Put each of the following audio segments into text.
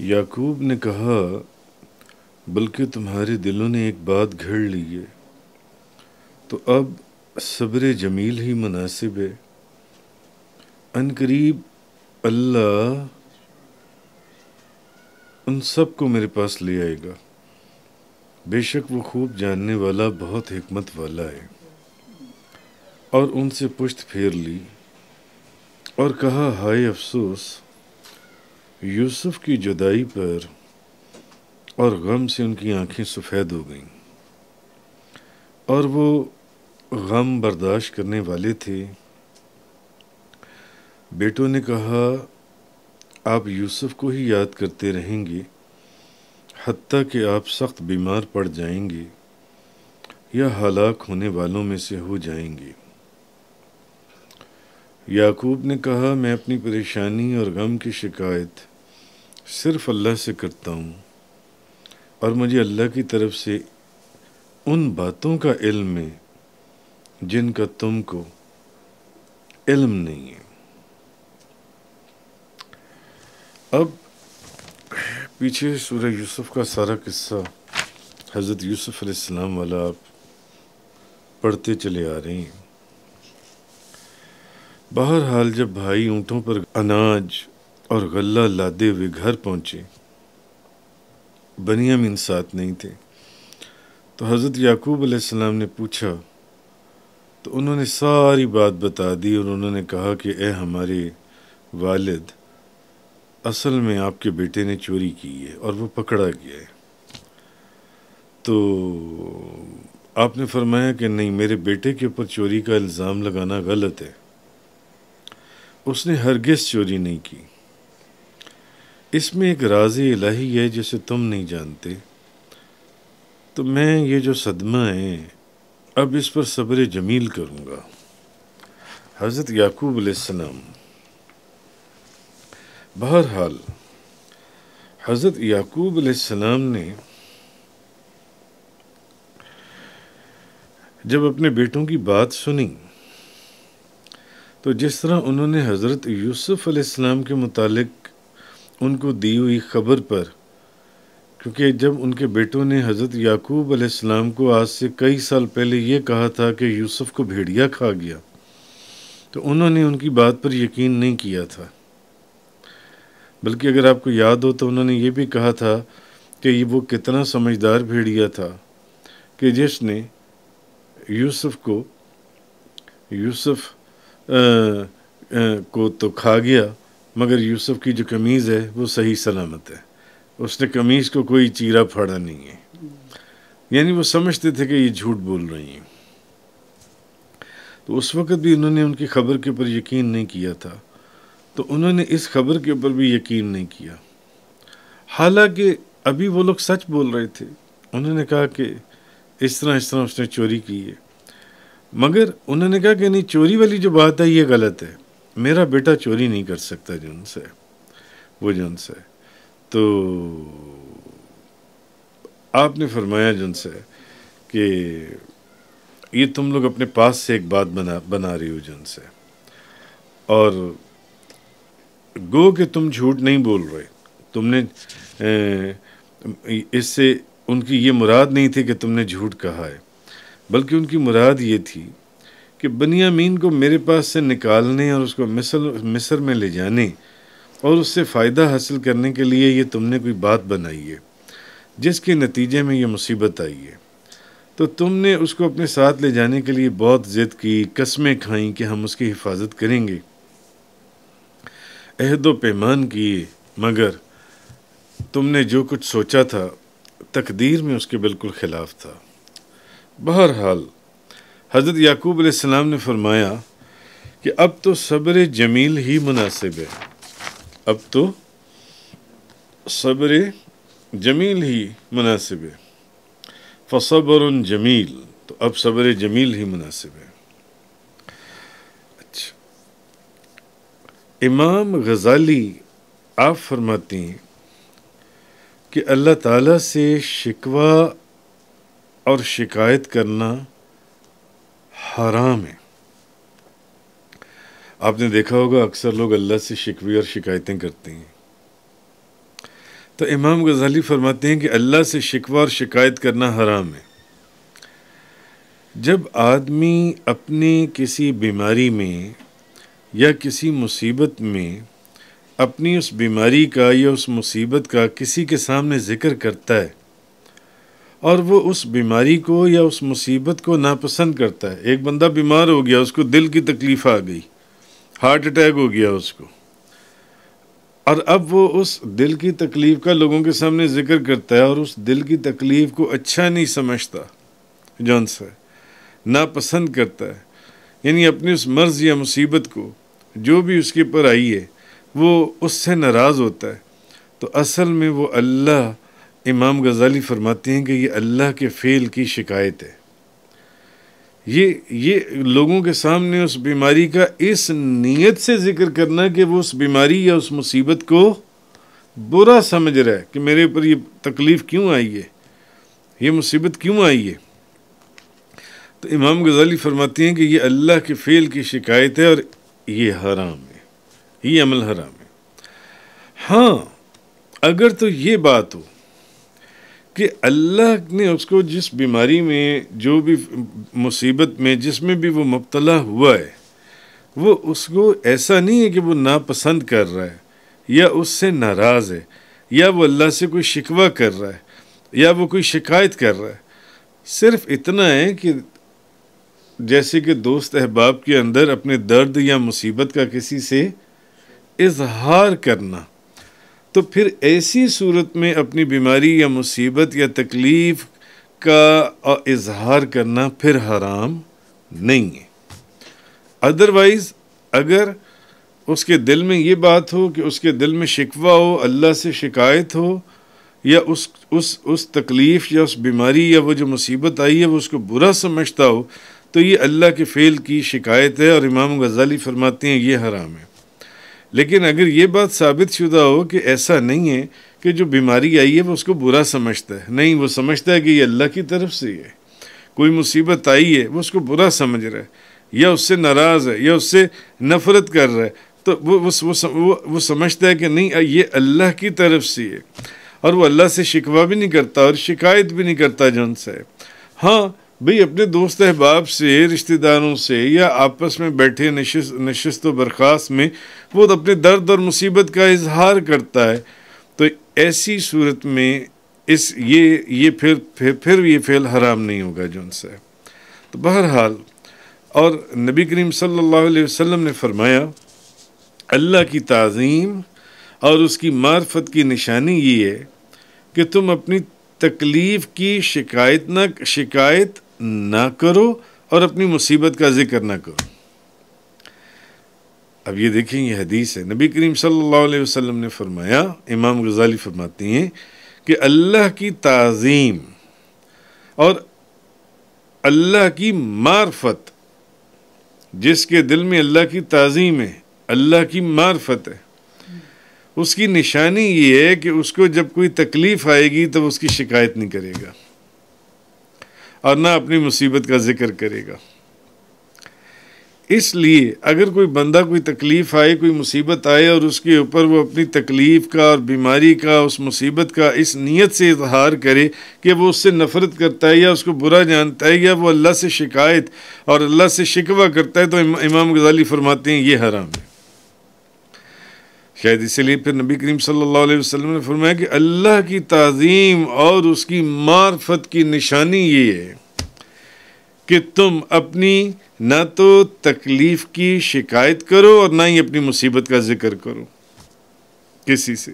یعقوب نے کہا بلکہ تمہارے دلوں نے ایک بات گھڑ لی ہے، تو اب صبر جمیل ہی مناسب ہے۔ ان قریب اللہ ان سب کو میرے پاس لے آئے گا، بے شک وہ خوب جاننے والا بہت حکمت والا ہے۔ اور ان سے پشت پھیر لی اور کہا ہائے افسوس یوسف کی جدائی پر، اور غم سے ان کی آنکھیں سفید ہو گئیں، اور وہ غم برداشت کرنے والے تھے۔ بیٹوں نے کہا آپ یوسف کو ہی یاد کرتے رہیں گے حتیٰ کہ آپ سخت بیمار پڑ جائیں گے یا ہلاک ہونے والوں میں سے ہو جائیں گے۔ یعقوب نے کہا میں اپنی پریشانی اور غم کی شکایت صرف اللہ سے کرتا ہوں، اور مجھے اللہ کی طرف سے ان باتوں کا علم ہے جن کا تم کو علم نہیں ہے۔ اب پیچھے سورہ یوسف کا سارا قصہ حضرت یوسف علیہ السلام والا آپ پڑھتے چلے آ رہے ہیں۔ بہرحال جب بھائی اونٹوں پر اناج اور غلہ لادے ہوئے گھر پہنچے، بنیامین ساتھ نہیں تھے، تو حضرت یعقوب علیہ السلام نے پوچھا تو انہوں نے ساری بات بتا دی، اور انہوں نے کہا کہ اے ہمارے والد، اصل میں آپ کے بیٹے نے چوری کی ہے اور وہ پکڑا گیا ہے۔ تو آپ نے فرمایا کہ نہیں، میرے بیٹے کے اوپر چوری کا الزام لگانا غلط ہے، اس نے ہرگز چوری نہیں کی، اس میں ایک راز الہی ہے جسے تم نہیں جانتے، تو میں یہ جو صدمہ ہے اب اس پر صبر جمیل کروں گا۔ حضرت یعقوب علیہ السلام، بہرحال حضرت یعقوب علیہ السلام نے جب اپنے بیٹوں کی بات سنی تو جس طرح انہوں نے حضرت یوسف علیہ السلام کے متعلق ان کو دی ہوئی خبر پر، کیونکہ جب ان کے بیٹوں نے حضرت یعقوب علیہ السلام کو آج سے کئی سال پہلے یہ کہا تھا کہ یوسف کو بھیڑیا کھا گیا، تو انہوں نے ان کی بات پر یقین نہیں کیا تھا، بلکہ اگر آپ کو یاد ہو تو انہوں نے یہ بھی کہا تھا کہ وہ کتنا سمجھدار بھیڑیا تھا کہ جس نے یوسف کو تو کھا گیا، مگر یوسف کی جو قمیض ہے وہ صحیح سلامت ہے، اس نے قمیض کو کوئی چیرا پھاڑا نہیں ہے، یعنی وہ سمجھتے تھے کہ یہ جھوٹ بول رہی ہیں۔ تو اس وقت بھی انہوں نے ان کی خبر کے اوپر یقین نہیں کیا تھا، تو انہوں نے اس خبر کے اوپر بھی یقین نہیں کیا، حالانکہ ابھی وہ لوگ سچ بول رہے تھے۔ انہوں نے کہا کہ اس طرح اس نے چوری کی ہے، مگر انہوں نے کہا کہ نہیں، چوری والی جو بات ہے یہ غلط ہے، میرا بیٹا چوری نہیں کر سکتا جن سے۔ تو آپ نے فرمایا جن سے کہ یہ تم لوگ اپنے پاس سے ایک بات بنا رہی ہو جن سے، اور گو کہ تم جھوٹ نہیں بول رہے، تم نے اس سے ان کی یہ مراد نہیں تھی کہ تم نے جھوٹ کہا ہے، بلکہ ان کی مراد یہ تھی کہ بنیامین کو میرے پاس سے نکالنے اور اس کو مصر میں لے جانے اور اس سے فائدہ حاصل کرنے کے لیے یہ تم نے کوئی بات بنائی ہے جس کے نتیجے میں یہ مصیبت آئی ہے، تو تم نے اس کو اپنے ساتھ لے جانے کے لیے بہت ضد کی، قسمیں کھائیں کہ ہم اس کی حفاظت کریں گے، عہد و پیمان کیے، مگر تم نے جو کچھ سوچا تھا تقدیر میں اس کے بالکل خلاف تھا۔ بہرحال حضرت یعقوب علیہ السلام نے فرمایا کہ اب تو صبر جمیل ہی مناسب ہے، اب تو صبر جمیل ہی مناسب ہے، فصبر جمیل، تو اب صبر جمیل ہی مناسب ہے۔ اچھا، امام غزالی آپ فرماتے ہیں کہ اللہ تعالیٰ سے شکوہ اور شکایت کرنا حرام ہے۔ آپ نے دیکھا ہوگا اکثر لوگ اللہ سے شکوے اور شکایتیں کرتے ہیں، تو امام غزالی فرماتے ہیں کہ اللہ سے شکوہ اور شکایت کرنا حرام ہے۔ جب آدمی اپنی کسی بیماری میں یا کسی مصیبت میں اپنی اس بیماری کا یا اس مصیبت کا کسی کے سامنے ذکر کرتا ہے اور وہ اس بیماری کو یا اس مصیبت کو ناپسند کرتا ہے، ایک بندہ بیمار ہو گیا، اس کو دل کی تکلیف آ گئی، ہارٹ اٹیک ہو گیا اس کو، اور اب وہ اس دل کی تکلیف کا لوگوں کے سامنے ذکر کرتا ہے اور اس دل کی تکلیف کو اچھا نہیں سمجھتا، جون سے ناپسند کرتا ہے، یعنی اپنی اس مرض یا مصیبت کو جو بھی اس کے پر آئی ہے وہ اس سے ناراض ہوتا ہے، تو اصل میں وہ اللہ، امام غزالی فرماتے ہیں کہ یہ اللہ کے فعل کی شکایت ہے۔ یہ لوگوں کے سامنے اس بیماری کا اس نیت سے ذکر کرنا کہ وہ اس بیماری یا اس مصیبت کو برا سمجھ رہا ہے کہ میرے اوپر یہ تکلیف کیوں آئی ہے، یہ مصیبت کیوں آئی ہے، تو امام غزالی فرماتے ہیں کہ یہ اللہ کے فعل کی شکایت ہے اور یہ حرام ہے، یہ عمل حرام ہے۔ ہاں اگر تو یہ بات ہو کہ اللہ نے اس کو جس بیماری میں، جو بھی مصیبت میں، جس میں بھی وہ مبتلا ہوا ہے، وہ اس کو ایسا نہیں ہے کہ وہ ناپسند کر رہا ہے یا اس سے ناراض ہے یا وہ اللہ سے کوئی شکوہ کر رہا ہے یا وہ کوئی شکایت کر رہا ہے، صرف اتنا ہے کہ جیسے کہ دوست احباب کے اندر اپنے درد یا مصیبت کا کسی سے اظہار کرنا، تو پھر ایسی صورت میں اپنی بیماری یا مصیبت یا تکلیف کا اظہار کرنا پھر حرام نہیں ہے۔ ادروائز اگر اس کے دل میں یہ بات ہو کہ اس کے دل میں شکوہ ہو، اللہ سے شکایت ہو، یا اس تکلیف یا اس بیماری یا وہ جو مصیبت آئی ہے وہ اس کو برا سمجھتا ہو، تو یہ اللہ کے فعل کی شکایت ہے اور امام غزالی فرماتے ہیں یہ حرام ہے۔ لیکن اگر یہ بات ثابت شدہ ہو کہ ایسا نہیں ہے کہ جو بیماری آئی ہے وہ اس کو برا سمجھتا ہے، نہیں، وہ سمجھتا ہے کہ یہ اللہ کی طرف سے ہے، کوئی مصیبت آئی ہے وہ اس کو برا سمجھ رہا ہے یا اس سے ناراض ہے یا اس سے نفرت کر رہا ہے، تو وہ سمجھتا ہے کہ نہیں، یہ اللہ کی طرف سے ہے، اور وہ اللہ سے شکوہ بھی نہیں کرتا اور شکایت بھی نہیں کرتا جن سے۔ ہاں بھئی اپنے دوست احباب سے، رشتہ داروں سے یا آپس میں بیٹھے نشست و برخاست میں وہ اپنے درد اور مصیبت کا اظہار کرتا ہے، تو ایسی صورت میں یہ پھر یہ فعل حرام نہیں ہوگا جن سے۔ تو بہرحال، اور نبی کریم صلی اللہ علیہ وسلم نے فرمایا اللہ کی تعظیم اور اس کی معرفت کی نشانی یہ ہے کہ تم اپنی تکلیف کی شکایت نہ کرو اور اپنی مصیبت کا ذکر نہ کرو۔ اب یہ دیکھیں، یہ حدیث ہے، نبی کریم صلی اللہ علیہ وسلم نے فرمایا، امام غزالی فرماتی ہیں کہ اللہ کی تعظیم اور اللہ کی معرفت، جس کے دل میں اللہ کی تعظیم ہے، اللہ کی معرفت ہے، اس کی نشانی یہ ہے کہ اس کو جب کوئی تکلیف آئے گی تو اس کی شکایت نہیں کرے گا اور نہ اپنی مصیبت کا ذکر کرے گا۔ اس لیے اگر کوئی بندہ کوئی تکلیف آئے، کوئی مصیبت آئے اور اس کے اوپر وہ اپنی تکلیف کا اور بیماری کا، اس مصیبت کا اس نیت سے اظہار کرے کہ وہ اس سے نفرت کرتا ہے یا اس کو برا جانتا ہے یا وہ اللہ سے شکایت اور اللہ سے شکوہ کرتا ہے، تو امام غزالی فرماتے ہیں یہ حرام ہے۔ شاید اسی لیے پھر نبی کریم صلی اللہ علیہ وسلم نے فرمایا کہ اللہ کی تعظیم اور اس کی معرفت کی نشانی یہ ہے کہ تم اپنی نہ تو تکلیف کی شکایت کرو اور نہ ہی اپنی مصیبت کا ذکر کرو کسی سے۔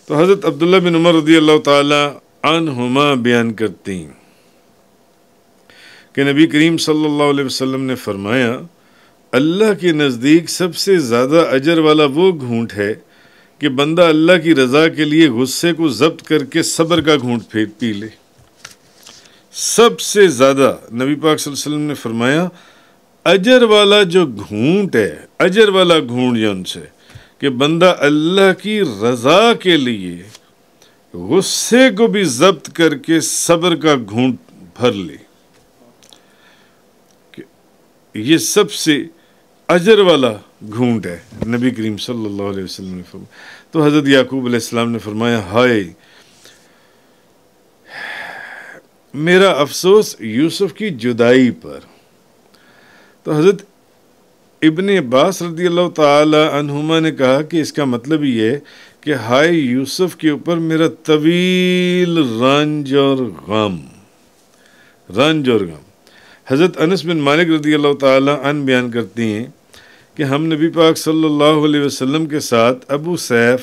تو حضرت عبداللہ بن عمر رضی اللہ تعالی عنہما بیان کرتے ہیں کہ نبی کریم صلی اللہ علیہ وسلم نے فرمایا اللہ کے نزدیک سب سے زیادہ اجر والا وہ گھونٹ ہے کہ بندہ اللہ کی رضا کے لیے غصے کو ضبط کر کے صبر کا گھونٹ پی لے۔ سب سے زیادہ نبی پاک صلی اللہ علیہ وسلم نے فرمایا اجر والا جو گھونٹ ہے، اجر والا گھونٹ جن سے کہ بندہ اللہ کی رضا کے لیے غصے کو بھی ضبط کر کے صبر کا گھونٹ بھر لے، یہ سب سے اجر والا گھونٹ ہے، نبی کریم صلی اللہ علیہ وسلم نے فرمایا۔ تو حضرت یعقوب علیہ السلام نے فرمایا ہائے میرا افسوس یوسف کی جدائی پر۔ تو حضرت ابن عباس رضی اللہ تعالی عنہما نے کہا کہ اس کا مطلب یہ ہے کہ ہائے یوسف کے اوپر میرا طویل رنج اور غم۔ حضرت انس بن مالک رضی اللہ تعالی عنہ بیان کرتے ہیں کہ ہم نبی پاک صلی اللہ علیہ وسلم کے ساتھ ابو سیف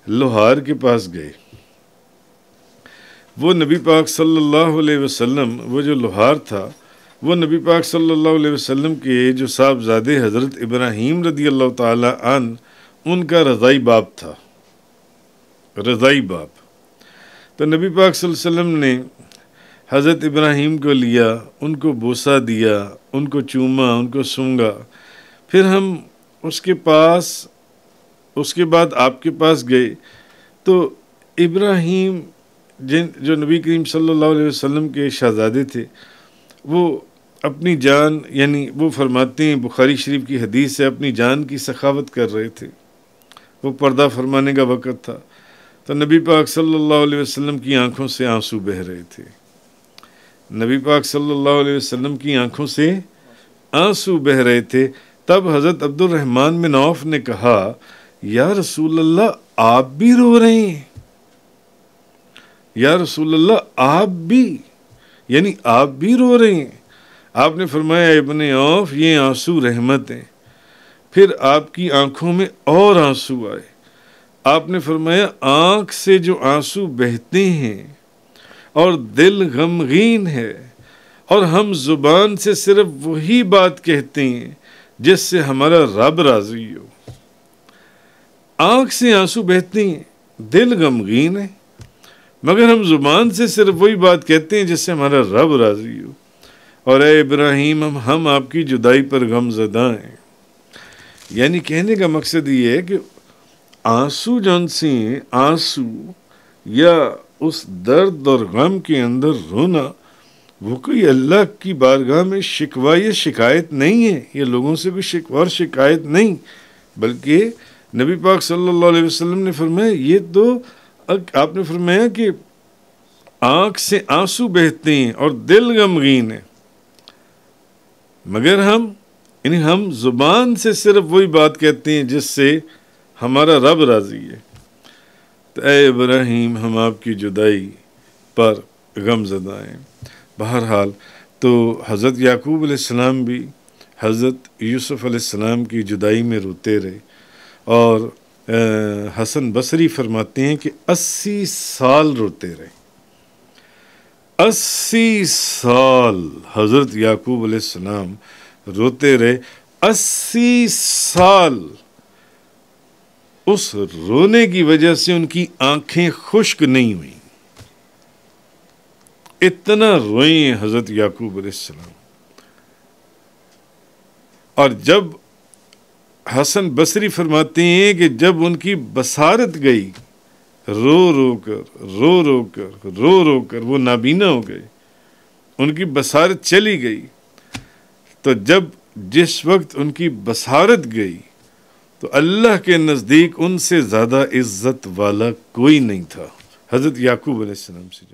لوہار کے پاس گئے۔ وہ نبی پاک صلی اللہ علیہ وسلم، وہ جو لوہار تھا وہ نبی پاک صلی اللہ علیہ وسلم کے جو صاحبزادے حضرت ابراہیم رضی اللہ تعالی عنہ ان کا رضائی باپ تھا، رضائی باپ۔ تو نبی پاک صلی اللہ علیہ وسلم نے حضرت ابراہیم کو لیا، ان کو بوسہ دیا، ان کو چوما، ان کو سونگا۔ پھر ہم اس کے بعد آپ کے پاس گئے تو ابراہیم جو نبی کریم صلی اللہ علیہ وسلم کے شہزادے تھے، وہ اپنی جان، یعنی وہ فرماتے ہیں بخاری شریف کی حدیث سے، اپنی جان کی سخاوت کر رہے تھے۔ وہ پردہ فرمانے کا وقت تھا تو نبی پاک صلی اللہ علیہ وسلم کی آنکھوں سے آنسو بہہ رہے تھے۔ نبی پاک صلی اللہ علیہ وسلم کی آنکھوں سے آنسو بہہ رہے تھے۔ تب حضرت عبد الرحمن بن عوف نے کہا یا رسول اللہ آپ بھی رو رہے ہیں، یا رسول اللہ آپ بھی، یعنی آپ بھی رو رہے ہیں۔ آپ نے فرمایا ابن عوف یہ آنسو رحمت ہیں۔ پھر آپ کی آنکھوں میں اور آنسو آئے۔ آپ نے فرمایا آنکھ سے جو آنسو بہتے ہیں اور دل غمگین ہے، اور ہم زبان سے صرف وہی بات کہتے ہیں جس سے ہمارا رب راضی ہو۔ آنکھ سے آنسو بہتے ہیں، دل غمگین ہے، مگر ہم زبان سے صرف وہی بات کہتے ہیں جس سے ہمارا رب راضی ہو۔ اور اے ابراہیم ہم آپ کی جدائی پر غم زدہ ہیں۔ یعنی کہنے کا مقصد یہ ہے کہ آنسو جن سے آنسو یا اس درد اور غم کے اندر رونا، وہ کوئی اللہ کی بارگاہ میں شکوہ یا شکایت نہیں ہے، یہ لوگوں سے کوئی شکوہ اور شکایت نہیں، بلکہ نبی پاک صلی اللہ علیہ وسلم نے فرمایا یہ تو آپ نے فرمایا کہ آنکھ سے آنسو بہتے ہیں اور دل غمگین ہے، مگر ہم زبان سے صرف وہی بات کہتے ہیں جس سے ہمارا رب راضی ہے۔ تو اے ابراہیم ہم آپ کی جدائی پر غم زدہ ہیں۔ بہرحال تو حضرت یعقوب علیہ السلام بھی حضرت یوسف علیہ السلام کی جدائی میں روتے رہے، اور حسن بصری فرماتے ہیں کہ 80 سال روتے رہے۔ 80 سال حضرت یعقوب علیہ السلام روتے رہے۔ 80 سال اس رونے کی وجہ سے ان کی آنکھیں خشک نہیں ہوئیں، اتنا روئے ہیں حضرت یعقوب علیہ السلام۔ اور جب حسن بصری فرماتے ہیں کہ جب ان کی بصارت گئی، رو رو کر وہ نابینا ہو گئے، ان کی بصارت چلی گئی، تو جس وقت ان کی بصارت گئی تو اللہ کے نزدیک ان سے زیادہ عزت والا کوئی نہیں تھا حضرت یعقوب علیہ السلام سے۔